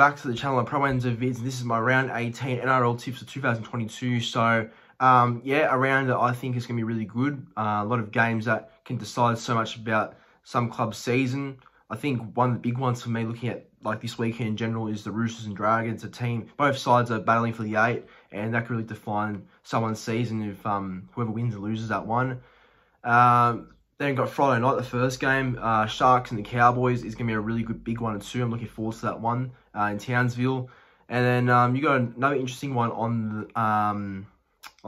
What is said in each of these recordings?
back to the channel. I probably went into vids, and this is my round 18 NRL tips for 2022. So, yeah, a round that I think is going to be really good. A lot of games that can decide so much about some club's season. I think one of the big ones for me, looking at like this weekend in general, is the Roosters and Dragons. A team, both sides are battling for the 8, and that could really define someone's season if whoever wins or loses that one. Then got Friday night, the first game, Sharks and the Cowboys is going to be a really good big one too. I'm looking forward to that one in Townsville. And then you got another interesting one on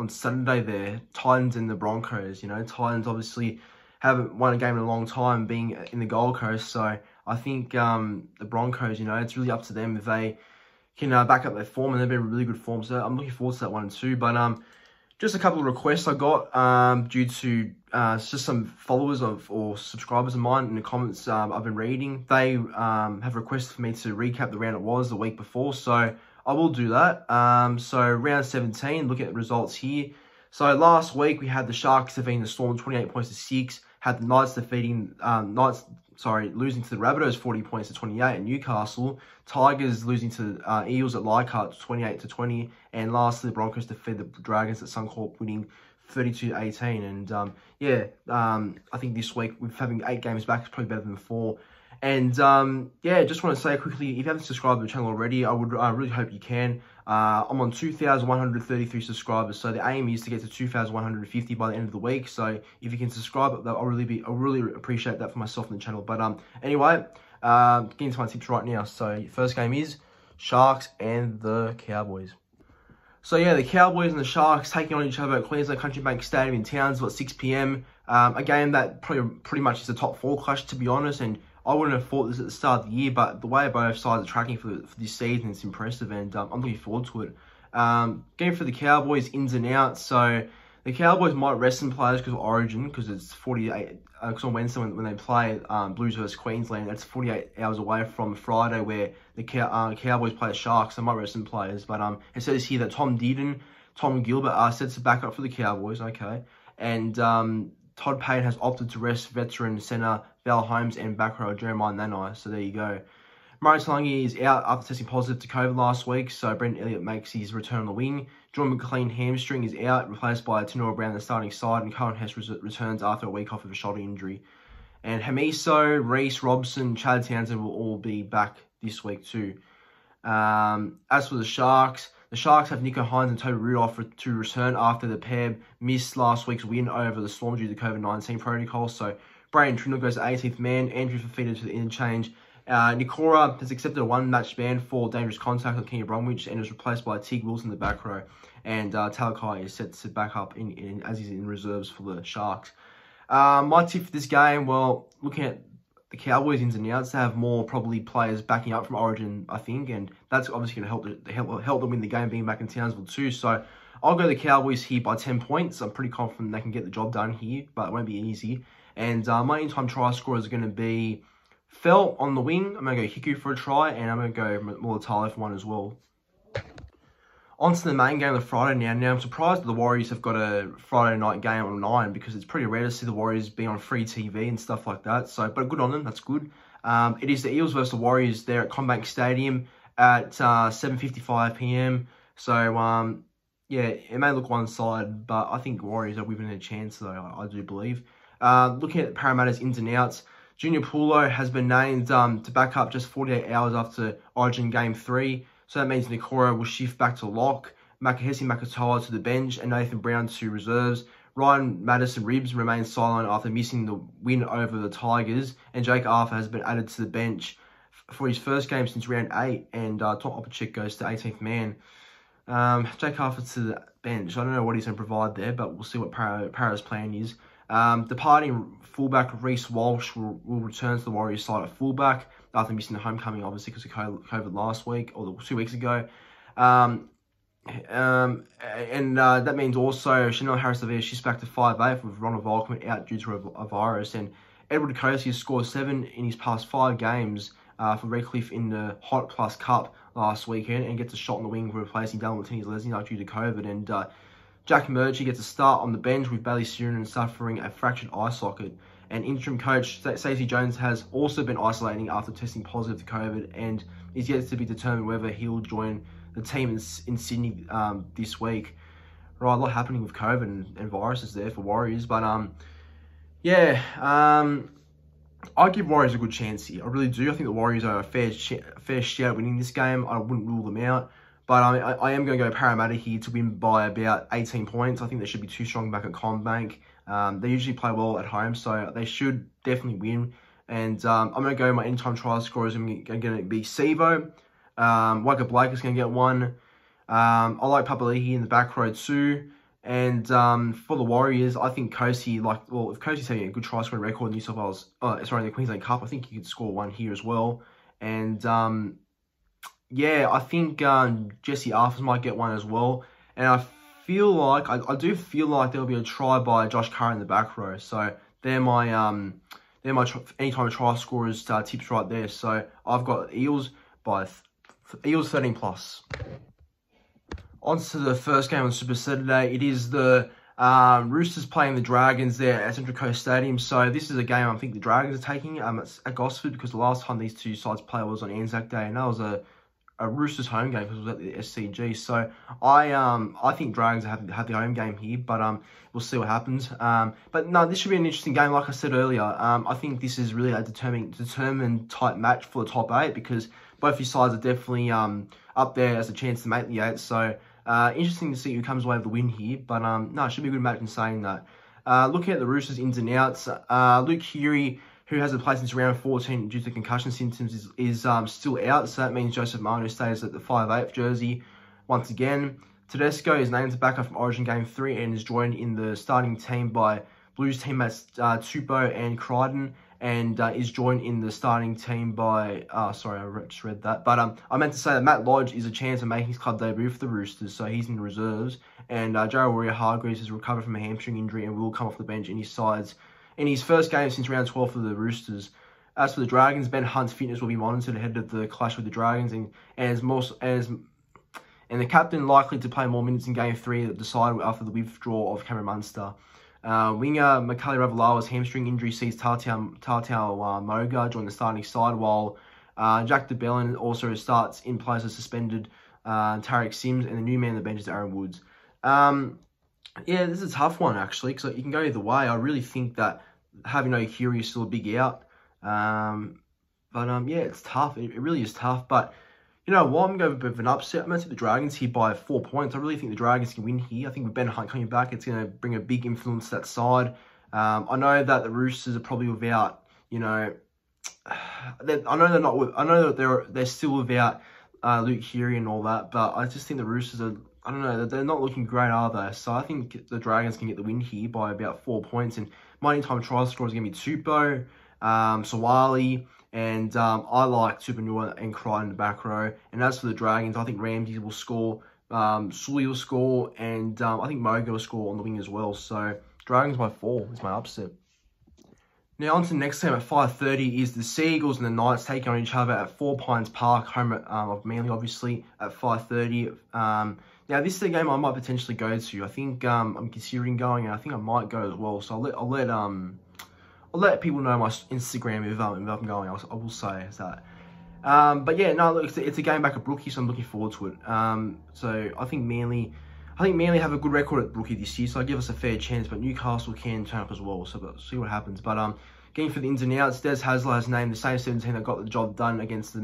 Saturday there, Titans and the Broncos. You know, Titans obviously haven't won a game in a long time, being in the Gold Coast. So I think the Broncos, you know, it's really up to them if they can back up their form, and they've been in really good form. So I'm looking forward to that one too. But just a couple of requests I got due to just some followers or subscribers of mine in the comments I've been reading. They have requested for me to recap the round it was the week before, so I will do that. So round 17, look at the results here. So last week we had the Sharks defeating the Storm 28 points to 6. Had the Knights defeating losing to the Rabbitohs 40 points to 28 at Newcastle. Tigers losing to Eels at Leichhardt 28 to 20. And lastly, the Broncos defeated the Dragons at Suncorp, winning 32 to 18. And yeah, I think this week, with having 8 games back, it's probably better than 4. And yeah, just want to say quickly, if you haven't subscribed to the channel already, I would really hope you can. I'm on 2,133 subscribers, so the aim is to get to 2,150 by the end of the week. So if you can subscribe, I'll really appreciate that for myself and the channel. But anyway, getting to my tips right now. So first game is Sharks and the Cowboys. So yeah, the Cowboys and the Sharks taking on each other at Queensland Country Bank Stadium in Townsville at 6 PM. A game that pretty much is a top 4 clash, to be honest, and I wouldn't have thought this at the start of the year, but the way both sides are tracking for this season, it's impressive, and I'm looking forward to it. Game for the Cowboys, ins and outs. So the Cowboys might rest some players because of Origin, because it's 48. Because on Wednesday when they play Blues versus Queensland, that's 48 hours away from Friday where the Cowboys play the Sharks. They might rest some players, but it says here that Tom Gilbert are set to back up for the Cowboys. Okay, and Todd Payne has opted to rest veteran centre Val Holmes and back row Jeremiah Nanai. So there you go. Murray Talangi is out after testing positive to COVID last week, so Brendan Elliott makes his return on the wing. John McLean hamstring is out, replaced by Tenora Brown in the starting side, and Cohen Hess returns after a week off of a shoulder injury. And Hamiso, Reece, Robson, Chad Townsend will all be back this week too. As for the Sharks have Nico Hines and Toby Rudolph to return after the pair missed last week's win over the Storm due to COVID-19 protocol. So Brayden Trindle goes to 18th man, Andrew Fafita to the interchange. Nikora has accepted a 1-match ban for dangerous contact with King of Bromwich and is replaced by Tig Wilson in the back row. And Talakai is set to back up as he's in reserves for the Sharks. My tip for this game, well, looking at the Cowboys ins and outs, they have more probably players backing up from Origin, I think, and that's obviously going to help them win the game being back in Townsville too. So I'll go the Cowboys here by 10 points. I'm pretty confident they can get the job done here, but it won't be easy. And my in-time try scorers are going to be Fell on the wing. I'm going to go Hiku for a try, and I'm going to go Mulatalo for one as well. On to the main game of Friday now. Now, I'm surprised that the Warriors have got a Friday night game on 9, because it's pretty rare to see the Warriors being on free TV and stuff like that. So, but good on them. That's good. It is the Eels versus the Warriors there at CommBank Stadium at 7:55 PM. So, yeah, it may look one side, but I think Warriors are within a chance, though, I do believe. Looking at Parramatta's ins and outs, Junior Paulo has been named to back up just 48 hours after Origin Game 3. So that means Nikora will shift back to lock, Makahesi Makatoa to the bench, and Nathan Brown to reserves. Ryan Madison-Ribbs remains silent after missing the win over the Tigers, and Jake Arthur has been added to the bench for his first game since round 8, and Tom Opachik goes to 18th man. Jake Arthur to the bench. I don't know what he's going to provide there, but we'll see what Para's plan is. Departing fullback Reece Walsh will return to the Warriors side at fullback after missing the homecoming, obviously, because of COVID last week, or 2 weeks ago. And that means also Chanel Harris-Lavia, she's back to 5'8", with Ronald Volkman out due to a virus. And Edward Kosi has scored 7 in his past 5 games for Redcliffe in the Hot Plus Cup last weekend, and gets a shot in the wing for replacing Dallin Martinez-Lesniak due to COVID. And Jack Murchie gets a start on the bench with Bailey Sirenan suffering a fractured eye socket. And interim coach Stacey Jones has also been isolating after testing positive to COVID, and is yet to be determined whether he'll join the team in Sydney this week. Right, a lot happening with COVID and viruses there for Warriors, but yeah, I give Warriors a good chance here. I really do. I think the Warriors are a fair shot at winning this game. I wouldn't rule them out. But I am going to go Parramatta here to win by about 18 points. I think they should be too strong back at CommBank. They usually play well at home, so they should definitely win. And I'm going to go my anytime try scorers. I'm going to be Sevo. Waka Blake is going to get one. I like Papali'i in the back row too. And for the Warriors, I think Kosi, if Kosi's having a good try scoring record in New South Wales, in the Queensland Cup, I think he could score one here as well. And yeah, I think Jesse Arthurs might get one as well. And I feel like, I do feel like there'll be a try by Josh Curran in the back row. So they're my anytime try scorers tips right there. So I've got Eels by Eels 13+. On to the first game on Super Saturday. It is the Roosters playing the Dragons there at Central Coast Stadium. So this is a game I think the Dragons are taking at Gosford, because the last time these two sides played was on Anzac Day, and that was a Roosters home game because it was at the SCG. So I think Dragons have the home game here, but we'll see what happens. But no, this should be an interesting game. Like I said earlier, I think this is really a determined tight match for the top 8, because both these sides are definitely up there as a chance to make the 8. So interesting to see who comes away with the win here. But no, it should be a good match in saying that. Looking at the Roosters ins and outs, Luke Keary, who hasn't played since round 14 due to concussion symptoms, is still out. So that means Joseph Manu stays at the 5'8" jersey once again. Tedesco is named to backup from Origin Game 3 and is joined in the starting team by Blues teammates Tupou and Crichton, and is joined in the starting team by, sorry, I just read that. But I meant to say that Matt Lodge is a chance of making his club debut for the Roosters, so he's in the reserves. And Jarrell Warrior-Hargreaves has recovered from a hamstring injury and will come off the bench in his first game since round 12 for the Roosters. As for the Dragons, Ben Hunt's fitness will be monitored ahead of the clash with the Dragons, and the captain likely to play more minutes in Game 3 that decided after the withdrawal of Cameron Munster. Winger Makali Ravalawa's hamstring injury sees Tatau Moga join the starting side, while Jack DeBellin also starts in place as suspended Tarek Sims, and the new man on the bench is Aaron Woods. Yeah, this is a tough one, actually, because you can go either way. I really think that having no Curie is still a big out. Yeah, it's tough. It really is tough. But you know what? I'm going to go with a bit of an upset. I'm going to take the Dragons here by 4 points. I really think the Dragons can win here. I think with Ben Hunt coming back, it's going to bring a big influence to that side. I know that the Roosters are probably without, I know that they're still without Luke Keary and all that, but I just think the Roosters are, I don't know, they're not looking great, are they? So I think the Dragons can get the win here by about 4 points. And my anytime try score is going to be Tupou, Sawali, and I like Tupanua and Crichton in the back row. And as for the Dragons, I think Ramsey will score, Sully will score, and I think Mogo will score on the wing as well. So Dragons by 4 is my upset. Now on to the next game at 5:30 is the Sea Eagles and the Knights taking on each other at 4 Pines Park, home of Manly, obviously, at 5:30. Now this is a game I might potentially go to. I think I'm considering going, and I think I might go as well. So I'll let people know my Instagram if I'm going. I will say that. But yeah, no, look, it's a game back at Brookie, so I'm looking forward to it. So I think Manly have a good record at Brookie this year, so I give us a fair chance. But Newcastle can turn up as well, so we'll see what happens. But getting for the ins and outs, Des Hasler has named the same 17 that got the job done against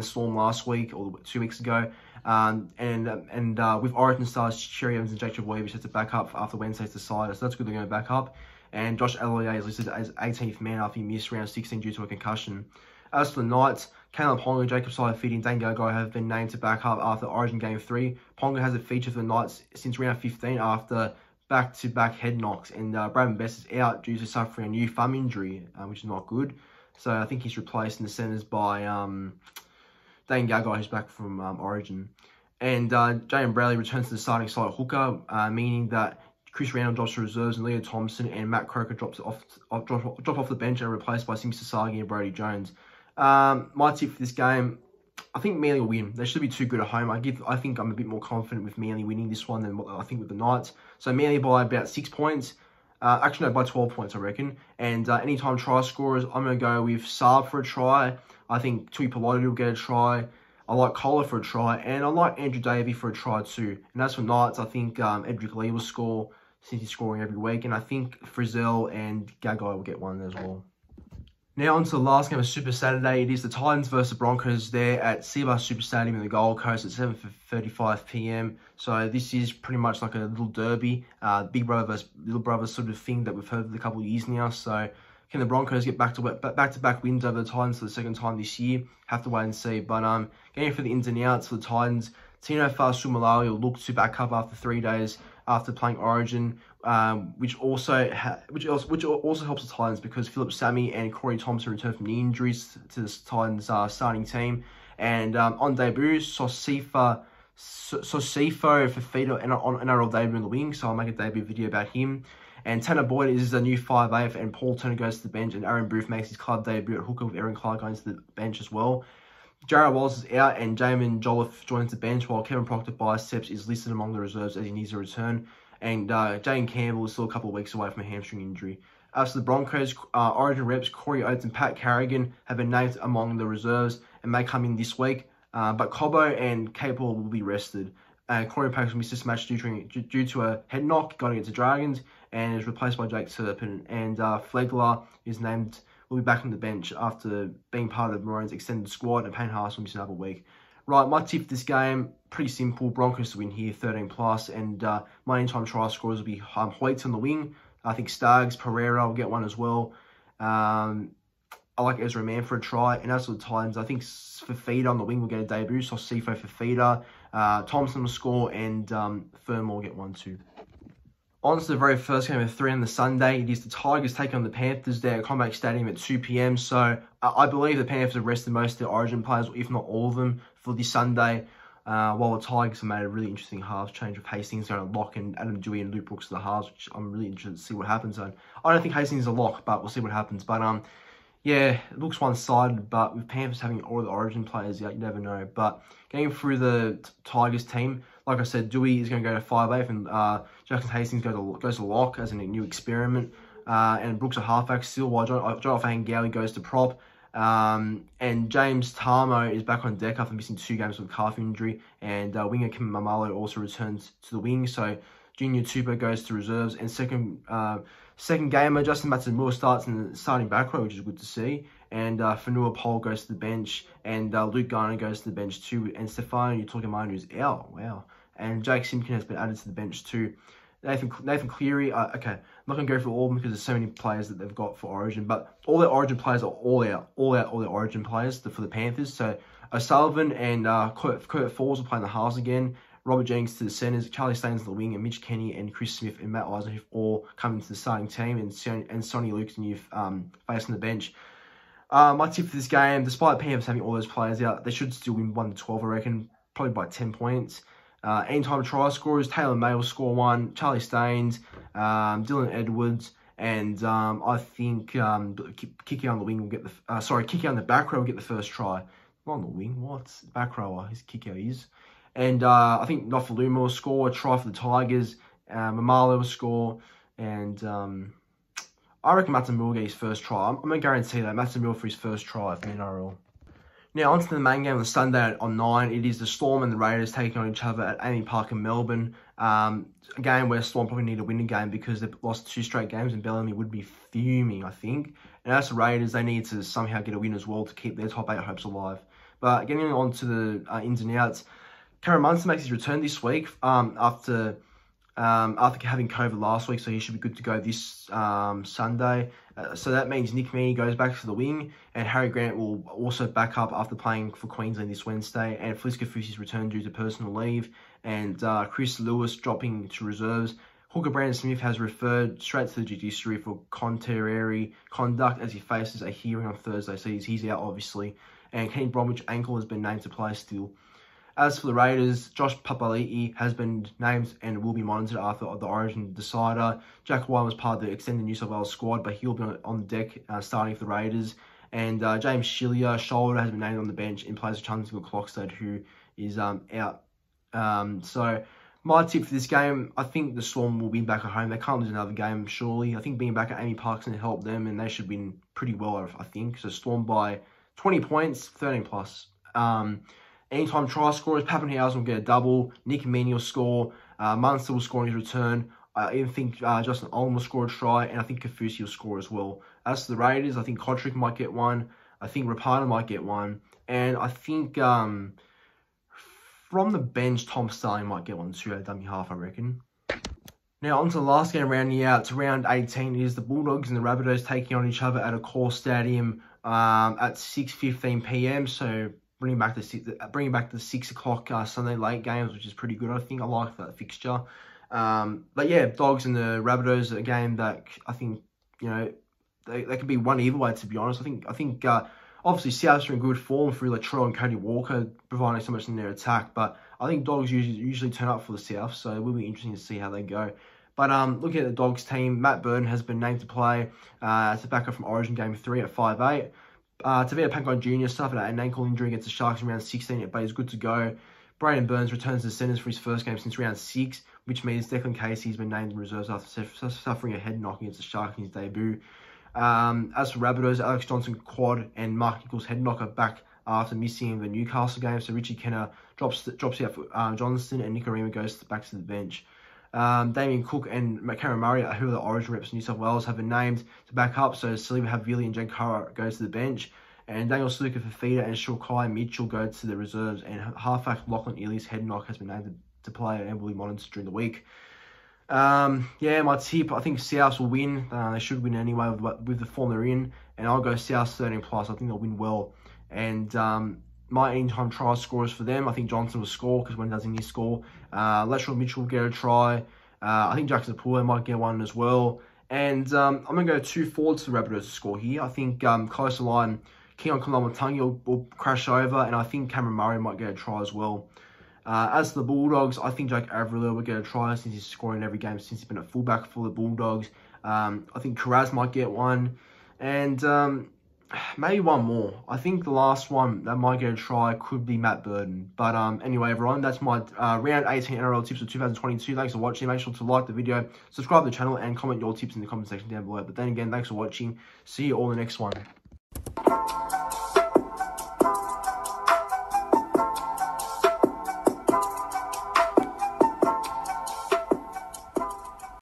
Storm last week or 2 weeks ago. With Origin stars Cherry Evans and Jake Trebojevic as a backup after Wednesday's decider, so that's good they're going to back up. And Josh Alloy is listed as 18th man after he missed round 16 due to a concussion. As for the Knights, Caleb Ponga, Jacob Saifiti and Dane Gagai have been named to back up after Origin Game 3. Ponga hasn't featured for the Knights since round 15 after back-to-back head knocks. And Braden Best is out due to suffering a new thumb injury, which is not good. So I think he's replaced in the centres by Dane Gagai, who's back from Origin. And Jayden Bradley returns to the starting side hooker, meaning that Chris Randall drops to reserves and Leo Thompson and Matt Croker drops off the bench and are replaced by Sim Sasagi and Brody Jones. My tip for this game, I think Manly will win. They should be too good at home. I think I'm a bit more confident with Manly winning this one than I think with the Knights. So Manly by about 6 points. Actually, no, by 12 points, I reckon. And anytime try scorers, I'm going to go with Saab for a try. I think Tui Peloti will get a try. I like Kohler for a try. And I like Andrew Davey for a try too. And as for Knights, I think Edric Lee will score since he's scoring every week. And I think Frizzell and Gagai will get one as well. Now on to the last game of Super Saturday. It is the Titans versus the Broncos there at Seabass Super Stadium in the Gold Coast at 7:35 p.m. So this is pretty much like a little derby, big brother versus little brother sort of thing that we've heard for a couple of years now. So can the Broncos get back-to-back wins over the Titans for the second time this year? Have to wait and see. But getting for the ins and outs for the Titans, Tino Fa'asuamaleaui will look to back up after 3 days after playing Origin, which also helps the Titans because Philip Sammy and Corey Thompson returned from knee injuries to the Titans starting team. And on debut, Sosifo Fafita on NRL debut in the wing, so I'll make a debut video about him. And Tanner Boyd is a new 5'8", and Paul Turner goes to the bench, and Aaron Booth makes his club debut at hooker with Aaron Clark going to the bench as well. Jarrett Wallace is out, and Jamin Jolliffe joins the bench, while Kevin Proctor biceps is listed among the reserves as he needs a return. And Jane Campbell is still a couple of weeks away from a hamstring injury. As for the Broncos, Origin reps Corey Oates and Pat Carrigan have been named among the reserves and may come in this week. But Cobbo and Capel will be rested. Corey Pax missed this match due to a head knock going against the Dragons and is replaced by Jake Turpin. And Flegler will be back on the bench after being part of Maroon's extended squad, and Payne Haas will miss another week. Right, my tip for this game, pretty simple. Broncos to win here, 13+, and my anytime try scorers will be Hoyts on the wing. I think Staggs, Pereira will get one as well. I like Ezra Mann for a try. And as for the Titans, I think Fafita on the wing will get a debut. So Sifo Fafita, Thompson will score, and Furman will get one too. On to the very first game of 3 on the Sunday. It is the Tigers taking on the Panthers there at Combank Stadium at 2 p.m. So I believe the Panthers have rested most of their Origin players, if not all of them, for this Sunday. While the Tigers have made a really interesting halves change with Hastings going to lock and Adam Dewey and Luke Brooks to the halves, which I'm really interested to see what happens. And I don't think Hastings is a lock, but we'll see what happens. But yeah, it looks one-sided, but with Panthers having all the Origin players out, you never know. But getting through the Tigers team, like I said, Dewey is going to go to 5'8", and Jackson Hastings goes to lock as a new experiment. And Brooks a halfback still, while John Ofahengawi goes to prop. And James Tarmo is back on deck after missing 2 games with a calf injury. And winger Kim Mamalo also returns to the wing. So Junior Tupou goes to reserves. And second gamer, Justin Matsumura starts in the starting back row, which is good to see. And Fanua Pole goes to the bench. And Luke Garner goes to the bench too. And Stefano Utoikamanu is out. Wow. And Jake Simpkin has been added to the bench too. Nathan Cleary, okay, I'm not going to go through all of them because there's so many players that they've got for Origin, but all their Origin players are all their Origin players for the Panthers. So O'Sullivan and Kurt Falls will play in the halves again. Robert Jennings to the centres, Charlie Staines to the wing, and Mitch Kenny and Chris Smith and Matt Eisen have all come into the starting team, and Sonny Luke's new face on the bench. My tip for this game, despite Panthers having all those players out, they should still win 1-12, I reckon, probably by 10 points. Anytime try scorers, Taylor May will score 1, Charlie Staines, Dylan Edwards, and I think Kiki on the wing will get the Kiki on the back row will get the first try. Not on the wing, what? Back rower, his Kiki is. And I think Nofaluma will score a try for the Tigers, Mamalo will score, and I reckon Matsumura will get his first try. I'm going to guarantee that Matsumura for his first try for the NRL. Now, on to the main game on Sunday on 9. It is the Storm and the Raiders taking on each other at Amy Park in Melbourne. A game where Storm probably need to win a game because they've lost 2 straight games and Bellamy would be fuming, I think. And as the Raiders, they need to somehow get a win as well to keep their top 8 hopes alive. But getting on to the ins and outs, Cameron Munster makes his return this week after having COVID last week, so he should be good to go this Sunday. So that means Nick Meaney goes back to the wing, and Harry Grant will also back up after playing for Queensland this Wednesday, and Felice Kafusi's return due to personal leave, and Chris Lewis dropping to reserves. Hooker Brandon Smith has referred straight to the judiciary for contrary conduct as he faces a hearing on Thursday, so he's out obviously. And Kenny Bromwich ankle has been named to play still. As for the Raiders, Josh Papali'i has been named and will be monitored after the Origin decider. Jack White was part of the extended New South Wales squad, but he'll be on deck starting for the Raiders. And James Shillier, shoulder, has been named on the bench in place of Chunsigal Clockstead, who is out. So my tip for this game, I think the Storm will win back at home. They can't lose another game, surely. I think being back at Amy Park's going to help them, and they should win pretty well, I think. So Storm by 20 points, 13 plus. Anytime try scorers, Pappenhausen will get a double. Nick Meaney will score. Munster will score on his return. I even think Justin Olam will score a try, and I think Kafusi will score as well. As to the Raiders, I think Kotrick might get one. I think Rapana might get one. And I think from the bench, Tom Starling might get one too at dummy half, I reckon. Now, on to the last game rounding out. It's round 18. It is the Bulldogs and the Rabbitohs taking on each other at a core stadium at 6:15 p.m. So bringing back the 6 o'clock Sunday late games, which is pretty good. I think I like that fixture. But yeah, Dogs and the Rabbitohs, a game that I think, you know, they could be one either way, to be honest. I think obviously Souths are in good form through Latrell and Cody Walker providing so much in their attack, but I think Dogs usually turn up for the South, so it will be interesting to see how they go. But looking at the Dogs team, Matt Burton has been named to play as a backup from Origin Game 3 at 5'8". Tavita Pangai Jr. suffered an ankle injury against the Sharks in round 16, but he's good to go. Braden Burns returns to the centres for his first game since round 6, which means Declan Casey's been named in reserves after suffering a head knock against the Sharks in his debut. As for Rabbitohs, Alex Johnson quad and Mark Nichols head knocker back after missing the Newcastle game. So Richie Kenner drops out for Johnston, and Nicarima goes back to the bench. Damien Cook and Cameron Murray, who are the Origin reps in New South Wales, have been named to back up. So Saliba Havili and Jake Curra goes to the bench. And Daniel Sluka for Fafita and Shulkai Mitchell go to the reserves. And halfback Lachlan Ely's head knock has been named to play and will be monitored during the week. Yeah, my tip, I think South will win. They should win anyway with the form they're in. And I'll go South 13 plus. I think they'll win well. And my anytime try scorers for them, I think Johnson will score because when doesn't he score? Latrell Mitchell will get a try. I think Jackson Pule might get one as well. And I'm going to go 2 forwards to the Rabbitohs to score here. I think closer line, Keon Kalamatangi will crash over, and I think Cameron Murray might get a try as well. As for the Bulldogs, I think Jake Averill will get a try since he's scoring every game since he's been a fullback for the Bulldogs. I think Karaz might get one, and maybe one more. I think the last one that might get a try could be Matt Burton. But anyway, everyone, that's my round 18 NRL tips of 2022. Thanks for watching. Make sure to like the video, subscribe to the channel, and comment your tips in the comment section down below. But then again, thanks for watching. See you all in the next one.